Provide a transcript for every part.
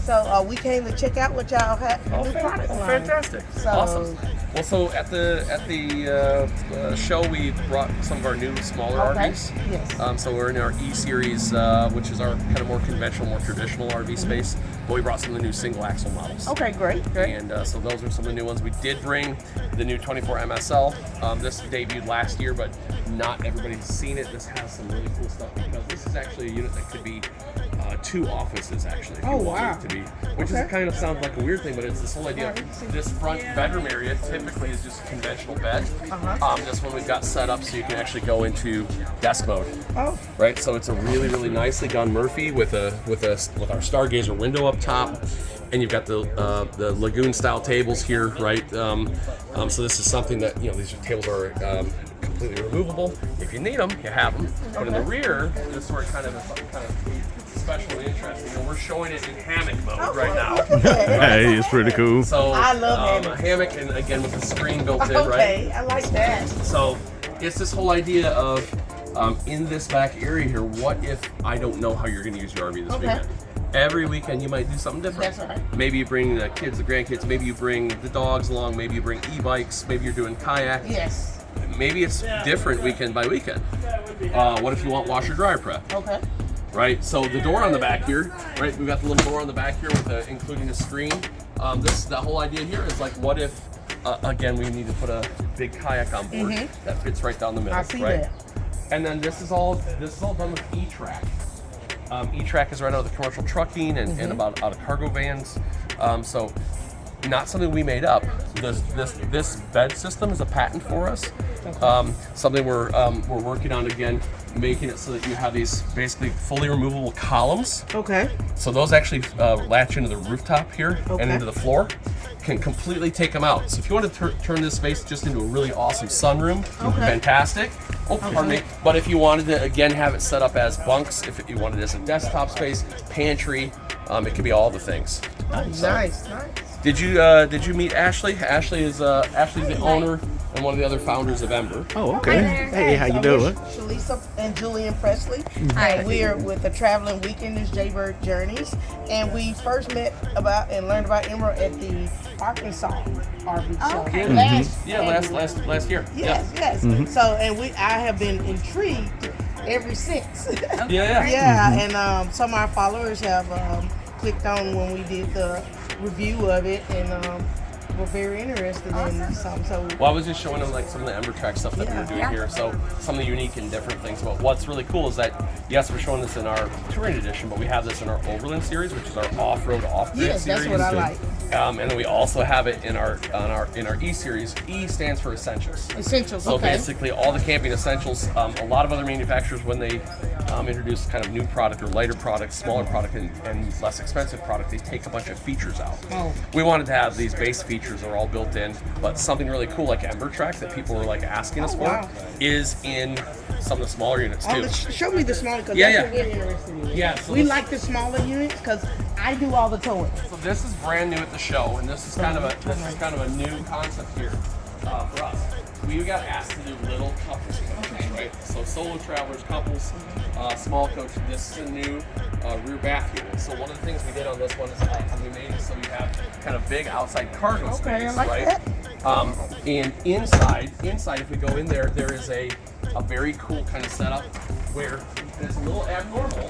So we came to check out what y'all had new product line. Fantastic. So, Awesome. Well, so at the show, we brought some of our new smaller RVs. Yes. So we're in our E-Series, which is our kind of more conventional, more traditional RV space. But we brought some of the new single axle models. Okay, great. And so those are some of the new ones. We did bring the new 24 MSL. This debuted last year, but not everybody's seen it. This has some really cool stuff because this is actually a unit that could be 2 offices actually. If you want it to be, which is kind of sounds like a weird thing, but it's this whole idea. This front bedroom area typically is just a conventional bed. This one we've got set up so you can actually go into desk mode. Oh. Right. So it's a really, really nicely done Murphy with our Stargazer window up top, and you've got the lagoon style tables here, right? So this is something that these tables are completely removable. If you need them, you have them. But in the rear, this is where it kind of special and interesting. We're showing it in hammock mode right now. Hey, it's pretty cool. So I love a hammock, and again with the screen built in, right? Okay, I like that. So it's this whole idea of in this back area here. What if I don't know how you're going to use your RV this weekend? Every weekend you might do something different. That's right. Maybe you bring the kids, the grandkids. Maybe you bring the dogs along. Maybe you bring e-bikes. Maybe you're doing kayak. Yes. Maybe it's different weekend by weekend. What if you want washer dryer prep? Okay. Right, so the door on the back here, right? We've got the little door on the back here with including a screen. The whole idea here is like, what if, again, we need to put a big kayak on board that fits right down the middle, I see right? that. And then this is all done with E-Track. E-Track is right out of the commercial trucking and out of cargo vans. So not something we made up. This bed system is a patent for us. Something we're working on again, making it so that you have these basically fully removable columns. Okay. So those actually latch into the rooftop here and into the floor. Can completely take them out. So if you want to turn this space just into a really awesome sunroom, fantastic. Oh, pardon me. But if you wanted to again have it set up as bunks, if you wanted it as a desktop space, pantry, it could be all the things. Nice. Did you meet Ashley? Ashley is Ashley's the owner and one of the other founders of EMBER. Oh, okay. Hey, how you doing? Shalisa and Julian Presley. Hi. We are with the Traveling Weekenders Jaybird Journeys, and we first met about and learned about EMBER at the Arkansas RV show. Okay. Last year. Yes. So, and I have been intrigued ever since. Yeah. And some of our followers have clicked on when we did the review of it, and we're very interested in some. So, well, I was just showing them like some of the EMBER Track stuff that we were doing here. So some of the unique and different things. But what's really cool is that yes, we're showing this in our Touring Edition, but we have this in our Overland series, which is our off-road, off-grid series. That's what I like. And then we also have it in our E-Series. E stands for Essentials. Essentials. So basically, all the camping essentials. A lot of other manufacturers, when they introduce kind of new product or lighter product, smaller product, and less expensive product, they take a bunch of features out. We wanted to have these base features that are all built in, but something really cool like EMBER Track that people were like asking us for is in some of the smaller units too. Show me the smaller, because that's what we're interested in. Yeah, so we like the smaller units because I do all the towing. So this is brand new at the show, and this is kind of a new concept here for us. We got asked to do little couples coaches, right? So solo travelers, couples, small coach. This is a new rear bath unit. So one of the things we did on this one is we made it so you have kind of big outside cargo space, right? And inside, if we go in there, there is a very cool kind of setup where it's a little abnormal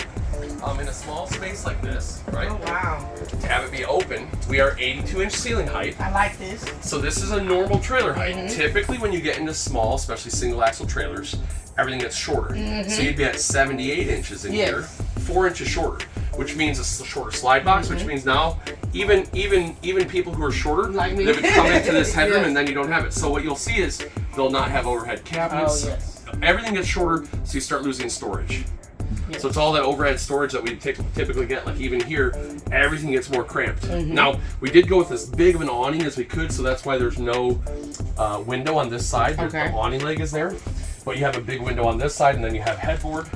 in a small space like this, right? Oh, wow. To have it be open, we are 82-inch ceiling height. I like this. So this is a normal trailer height. Typically when you get into small, especially single axle trailers, everything gets shorter. So you'd be at 78 inches in here, 4 inches shorter, which means a shorter slide box, which means now even people who are shorter, like me, they would come into this headroom and then you don't have it. So what you'll see is they'll not have overhead cabinets. Everything gets shorter, so you start losing storage. So it's all that overhead storage that we typically get. Like even here, everything gets more cramped. Now, we did go with as big of an awning as we could, so that's why there's no window on this side. The awning leg is there, but you have a big window on this side, and then you have headboard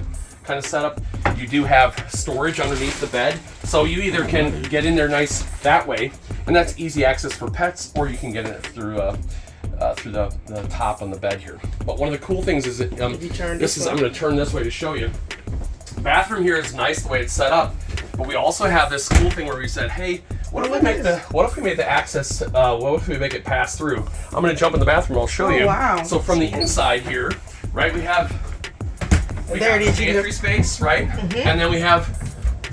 kind of setup. You do have storage underneath the bed, so you either can get in there nice that way, and that's easy access for pets, or you can get in it through the top on the bed here. But one of the cool things is that I'm going to turn this way to show you. The bathroom here is nice the way it's set up, But we also have this cool thing where we said, hey, what if we make the access? What if we make it pass through? I'm gonna jump in the bathroom. I'll show you. Wow. So from the inside here, right? We have there it is. Pantry space, right? And then we have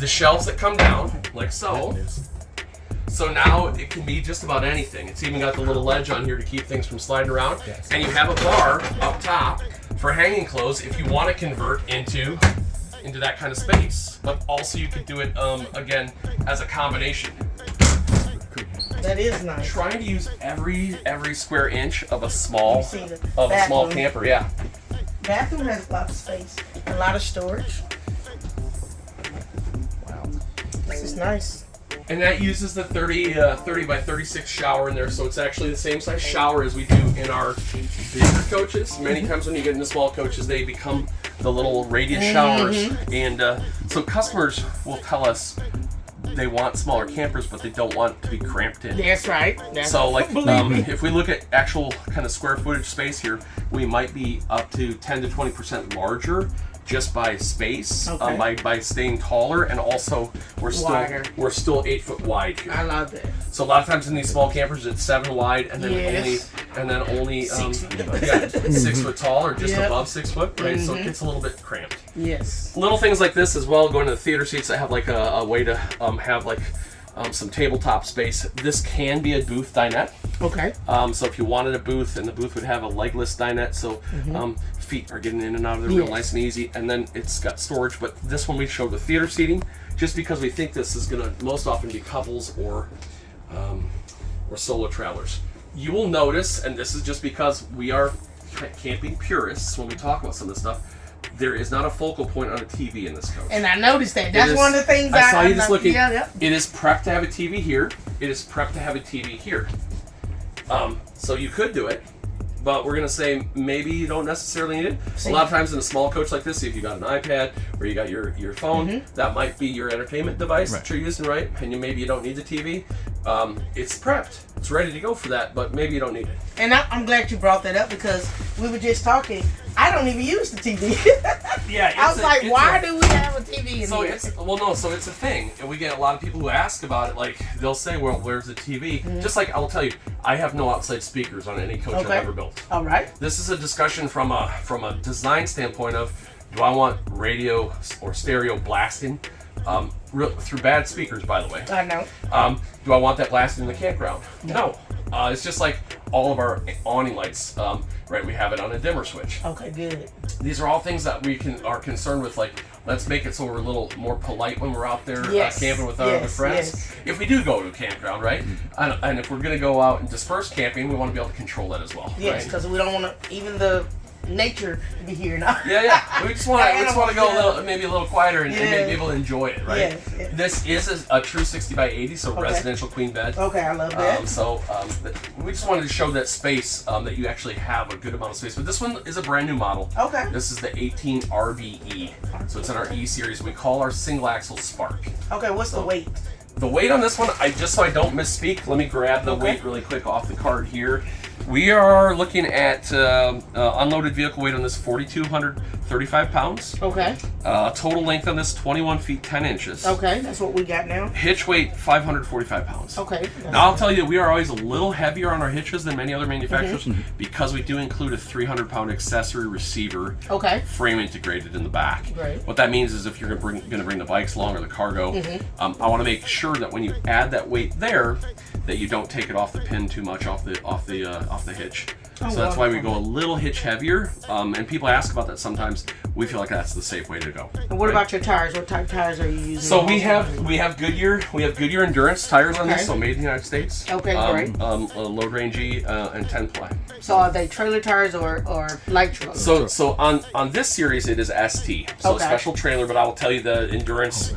the shelves that come down like so. So now it can be just about anything. It's even got the little ledge on here to keep things from sliding around. And you have a bar up top for hanging clothes if you want to convert into that kind of space. But also you could do it again as a combination. That is nice. Trying to use every square inch of a small camper. Yeah. Bathroom has a lot of space, a lot of storage. Wow. This is nice. And that uses the 30 by 36 shower in there, so it's actually the same size shower as we do in our bigger coaches. Many times when you get into small coaches, they become the little radius showers. And so customers will tell us they want smaller campers, but they don't want to be cramped in. That's right. So like if we look at actual kind of square footage space here, we might be up to 10 to 20% larger just by space, by staying taller, and also we're still 8 foot wide here. I love that. So a lot of times in these small campers, it's 7 wide, and then only 6 foot tall or just above 6 foot, right? So it gets a little bit cramped. Yes. Little things like this as well, going to the theater seats that have like a way to have like some tabletop space. This can be a booth dinette. Okay. So if you wanted a booth, and the booth would have a legless dinette, so feet are getting in and out of there real nice and easy, and then it's got storage. But this one we showed with theater seating, just because we think this is going to most often be couples or solo travelers. You will notice, and this is just because we are camping purists when we talk about some of this stuff, there is not a focal point on a TV in this coach. And I noticed that. That's one of the things I saw you just looking. Yeah. It is prepped to have a TV here. It is prepped to have a TV here. So you could do it, but we're gonna say maybe you don't necessarily need it. A lot of times in a small coach like this, if you got an iPad or you got your phone, that might be your entertainment device that you're using, right? And maybe you don't need the TV. It's prepped. It's ready to go for that, but maybe you don't need it. And I'm glad you brought that up, because we were just talking. I don't even use the TV. I was like, why do we have a TV in here? So it's a thing. And we get a lot of people who ask about it, like, they'll say, well, where's the TV? Just like, I'll tell you, I have no outside speakers on any coach I've ever built. All right. This is a discussion from a design standpoint of, do I want radio or stereo blasting? Through bad speakers, by the way. I know. Do I want that blasting in the campground? No. It's just like all of our awning lights, right? We have it on a dimmer switch. Okay, good. These are all things that we are concerned with, like, let's make it so we're a little more polite when we're out there camping with our other friends. If we do go to a campground, right? And if we're going to go out and disperse camping, we want to be able to control that as well. Yes, because we don't want to, even the nature be here now. We just want to go maybe a little quieter and be able to enjoy it, right? This is a true 60 by 80, so residential queen bed. Okay, I love that. We just wanted to show that space, that you actually have a good amount of space. But this one is a brand new model. Okay. This is the 18 RVE, so it's in our E-Series. We call our single axle Spark. Okay, what's the weight? The weight on this one, just so I don't misspeak, let me grab the weight really quick off the card here. We are looking at unloaded vehicle weight on this 4,235 pounds. Okay. Total length on this 21 feet 10 inches. Okay, that's what we got now. Hitch weight 545 pounds. Okay. Now I'll tell you, we are always a little heavier on our hitches than many other manufacturers because we do include a 300-pound accessory receiver frame integrated in the back. Right. What that means is if you're going to bring the bikes along or the cargo, I want to make sure that when you add that weight there, that you don't take it off the pin too much off the hitch. So that's why we go a little hitch heavier. And people ask about that sometimes. We feel like that's the safe way to go. And what about your tires? What type of tires are you using? So we have Goodyear Endurance tires on this, so made in the United States. Okay, great. Load range and 10 ply. So are they trailer tires or light trucks? So on this series it is ST, so special trailer. But I will tell you the Endurance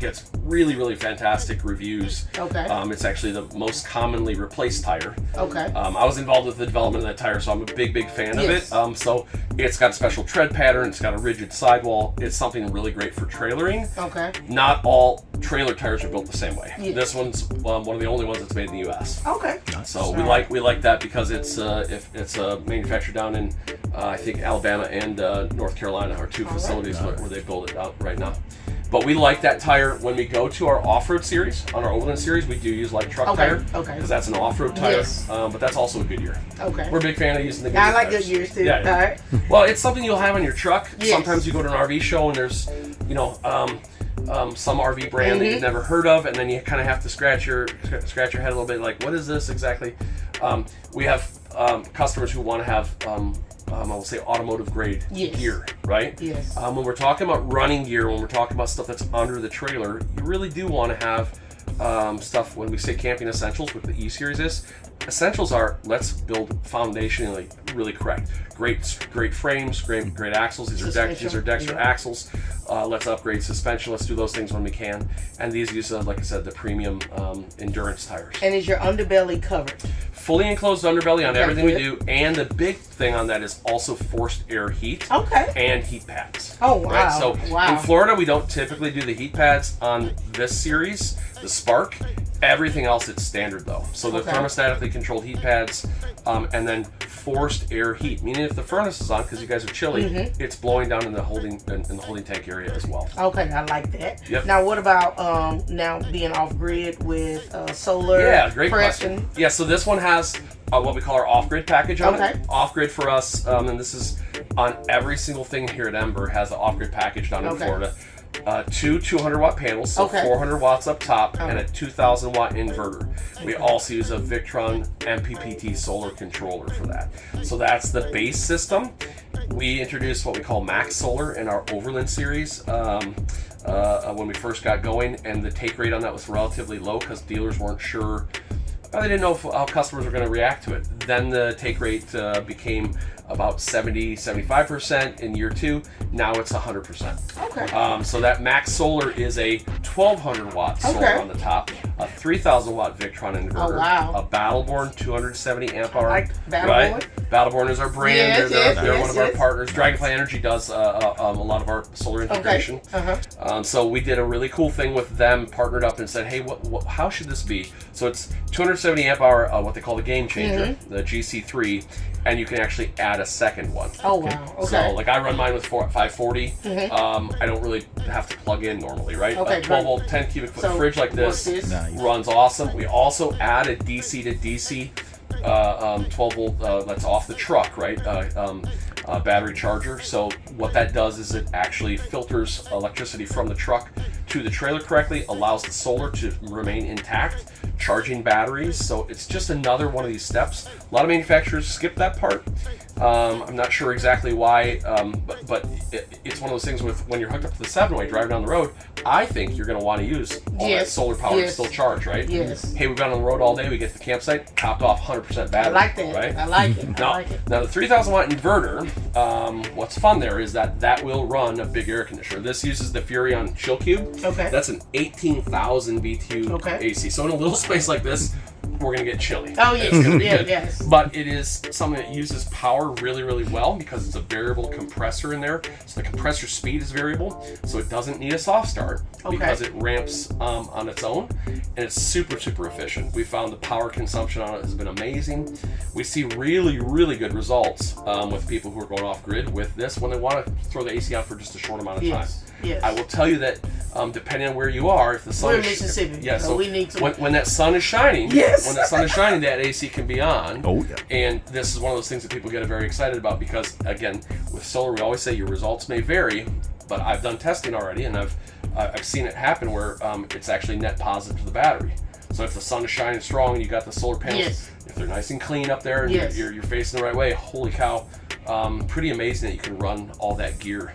gets really fantastic reviews. Okay. It's actually the most commonly replaced tire. Okay. I was involved with the development of that tire, so I'm a big fan of it. So it's got a special tread pattern. It's got a rigid sidewall. It's something really great for trailering. Okay. Not all trailer tires are built the same way. Yes. This one's one of the only ones that's made in the U.S. Okay. So we like that because it's manufactured down in I think Alabama and North Carolina are two facilities where they build it out right now. But we like that tire when we go to our off-road series. On our Overland series, we do use light truck tire. Okay. Because that's an off-road tire. Yes. But that's also a Goodyear. Okay. We're a big fan of using the Goodyear I like tires. Goodyears too. Yeah. All right. Well, it's something you'll have on your truck. Yes. Sometimes you go to an RV show and there's, some RV brand that you've never heard of, and then you kind of have to scratch your head a little bit, like, what is this exactly? We have customers who want to have, I will say, automotive grade gear, right? Yes. When we're talking about running gear, when we're talking about stuff that's under the trailer, you really do want to have stuff. When we say camping essentials, with the E-Series essentials are, let's build foundationally really correct. Great frames, great axles. These are Dexter axles. Let's upgrade suspension. Let's do those things when we can. And these use, like I said, the premium endurance tires. And is your underbelly covered? Fully enclosed underbelly on everything we do, and the big thing on that is also forced air heat. Okay. And heat pads. Oh wow! Right? So in Florida, we don't typically do the heat pads on this series, the Spark. Everything else, it's standard though. So the thermostatically controlled heat pads, and then forced air heat, meaning if the furnace is on, because you guys are chilly, it's blowing down in the holding tank area as well. Okay, I like that. Yep. Now, what about now being off grid with solar? Yeah, great question. Yeah, so this one has what we call our off-grid package on it. Off-grid for us, and this is on every single thing here at EMBER, has the off-grid package down in Florida. Two 200-watt panels, so 400 watts up top, and a 2,000-watt inverter. We also use a Victron MPPT solar controller for that. So that's the base system. We introduced what we call Max Solar in our Overland series when we first got going, and the take rate on that was relatively low because dealers weren't sure. They didn't know how customers were going to react to it. Then the take rate became about 70-75% in year 2. Now it's 100%. Okay. So that Max Solar is a 1,200 watt solar on the top, a 3,000 watt Victron inverter, a Battleborn 270 amp hour. Like Battleborn? Right? Battleborn is our brand. Yes, they're one of our partners. Dragonfly Energy does a lot of our solar integration. So we did a really cool thing with them, partnered up and said, hey, how should this be? So it's 270 amp hour, what they call the Game Changer, the GC3, and you can actually add a second one. Oh, wow. Okay. So, like, I run mine with 540. I don't really have to plug in normally, right? Okay, a 12-volt, 10-cubic foot fridge like this runs awesome. We also add a DC to DC 12-volt, that's off the truck, right? Battery charger. So what that does is it actually filters electricity from the truck to the trailer correctly, allows the solar to remain intact, charging batteries. So it's just another one of these steps. A lot of manufacturers skip that part. I'm not sure exactly why, but it's one of those things with when you're hooked up to the 7-way driving down the road, I think you're going to want to use all that solar power to still charge, right? Yes. Hey, we've been on the road all day, we get to the campsite, topped off 100% battery. I like that. Right? I like it. Now the 3,000 watt inverter, what's fun there is that will run a big air conditioner. This uses the Furrion Chill Cube. Okay. That's an 18,000 BTU AC. So in a little space like this, we're going to get chilly. Oh, yes. It's gonna be good. Yes. But it is something that uses power really, really well because it's a variable compressor in there. So the compressor speed is variable, so it doesn't need a soft start because it ramps on its own, and it's super, super efficient. We found the power consumption on it has been amazing. We see really, really good results with people who are going off grid with this when they want to throw the AC out for just a short amount of time. Yes. I will tell you that depending on where you are, if the sun we're in Mississippi, so we need to. When that sun is shining, when that sun is shining, that AC can be on. Oh yeah. And this is one of those things that people get very excited about because, again, with solar, we always say your results may vary, but I've done testing already, and I've seen it happen where it's actually net positive to the battery. So if the sun is shining strong and you got the solar panels, if they're nice and clean up there and you're facing the right way, holy cow, pretty amazing that you can run all that gear.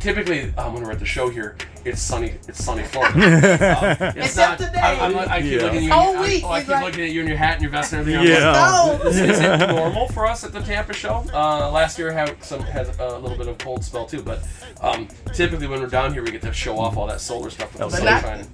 Typically, when we're at the show here, it's sunny Florida. Except today. I keep looking at you. I keep looking at you in your hat and your vest and everything. Is it normal for us at the Tampa show? Last year had a little bit of cold spell too, but typically when we're down here, we get to show off all that solar stuff with the sunshine.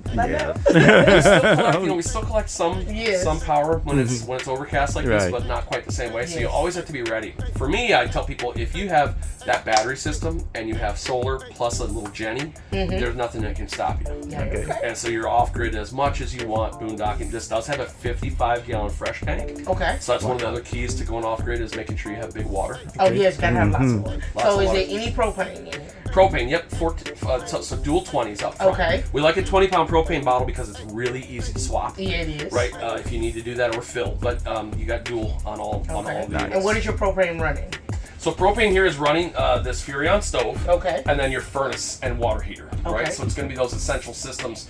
We still collect some power when it's overcast like this, but not quite the same way. So you always have to be ready. For me, I tell people if you have that battery system and you have solar plus a little Jenny, there's nothing that can stop you. Okay. And so you're off grid as much as you want boondocking. This does have a 55-gallon fresh tank. Okay. So that's one of the other keys to going off grid is making sure you have big water. Oh yes, gotta have lots of water. Lots So of is water. there any propane in it? Propane, yep, so dual 20s up front. Okay. We like a 20-pound propane bottle because it's really easy to swap. Yeah, it is. Right, if you need to do that or fill, but you got dual on all the units. And what is your propane running? So propane here is running this Furrion stove, Okay. and then your furnace and water heater, right? Okay. So it's going to be those essential systems.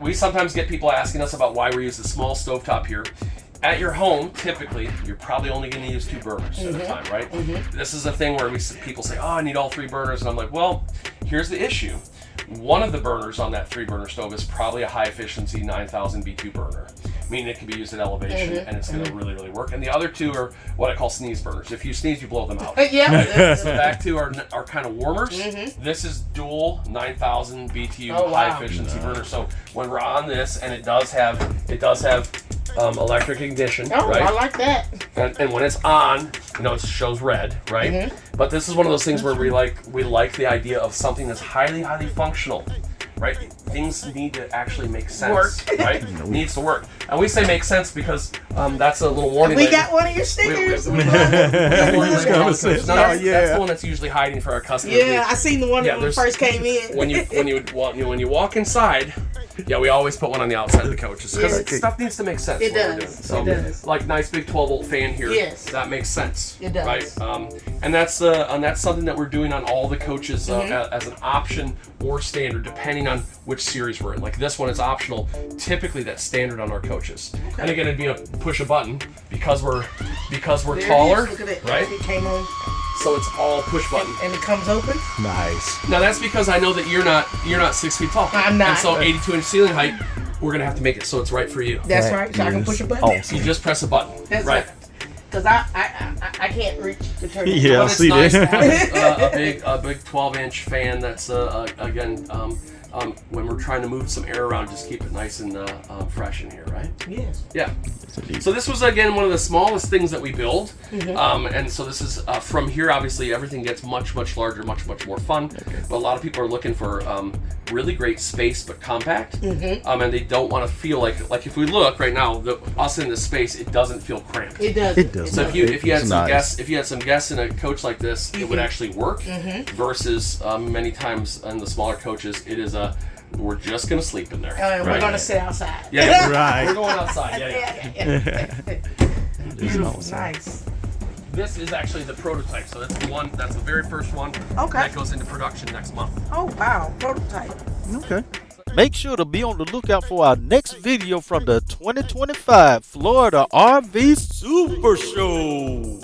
We sometimes get people asking us about why we use the small stovetop here. At your home, typically, you're probably only going to use 2 burners at a time, right? This is a thing where people say, oh, I need all 3 burners, and I'm like, well, here's the issue. One of the burners on that 3-burner stove is probably a high-efficiency 9,000 B2 burner, meaning it can be used at elevation, and it's going to really, really work. And the other 2 are what I call sneeze burners. If you sneeze, you blow them out. Yeah. So back to our kind of warmers. This is dual 9,000 BTU high-efficiency burner. So when we're on this, and it does have electric ignition, Oh, right? I like that. And when it's on, it shows red, right? But this is one of those things where we like the idea of something that's highly, highly functional, right? Things need to actually make sense, right? Needs to work. And we say make sense because that's a little warning. We got one of your stickers. That's the one that's usually hiding for our customers. Yeah, I seen the one when we first came in. When you walk inside, yeah, we always put one on the outside of the coaches because stuff needs to make sense. It what we're does. doing. So, It does. like nice big 12-volt fan here. Yes. That makes sense. It does. Right. And that's something that we're doing on all the coaches as an option or standard, depending on which series we're in. Like this one is optional. Typically, that's standard on our coaches. Okay. And again, it'd be a push a button because we're There taller, it is. Look at it. right? It came on. So it's all push button. And it comes open. Nice. Now that's because I know that you're not 6 feet tall. I'm not. And so 82-inch ceiling height, we're gonna have to make it so it's right for you. That's right. So I can push a button. Oh. So you just press a button. That's right. Because I can't reach the turn. Yeah, I But it's see nice that. to have a big 12-inch fan that's again when we're trying to move some air around, just keep it nice and fresh in here, right? Yes. Yeah. So this was again one of the smallest things that we build, and so this is from here. Obviously, everything gets much larger, much more fun. But a lot of people are looking for really great space but compact, and they don't want to feel like if we look right now, us in this space, it doesn't feel cramped. It does. It does. So if you had It's some nice. guests, if you had some guests in a coach like this, it would actually work. Versus many times in the smaller coaches, it is we're just gonna sleep in there. We're gonna sit outside. Yeah, Right. We're going outside. Yeah. Beautiful. Nice. This is actually the prototype, so that's the one. That's the very first one. Okay. That goes into production next month. Oh wow, prototype. Okay. Make sure to be on the lookout for our next video from the 2025 Florida RV Supershow.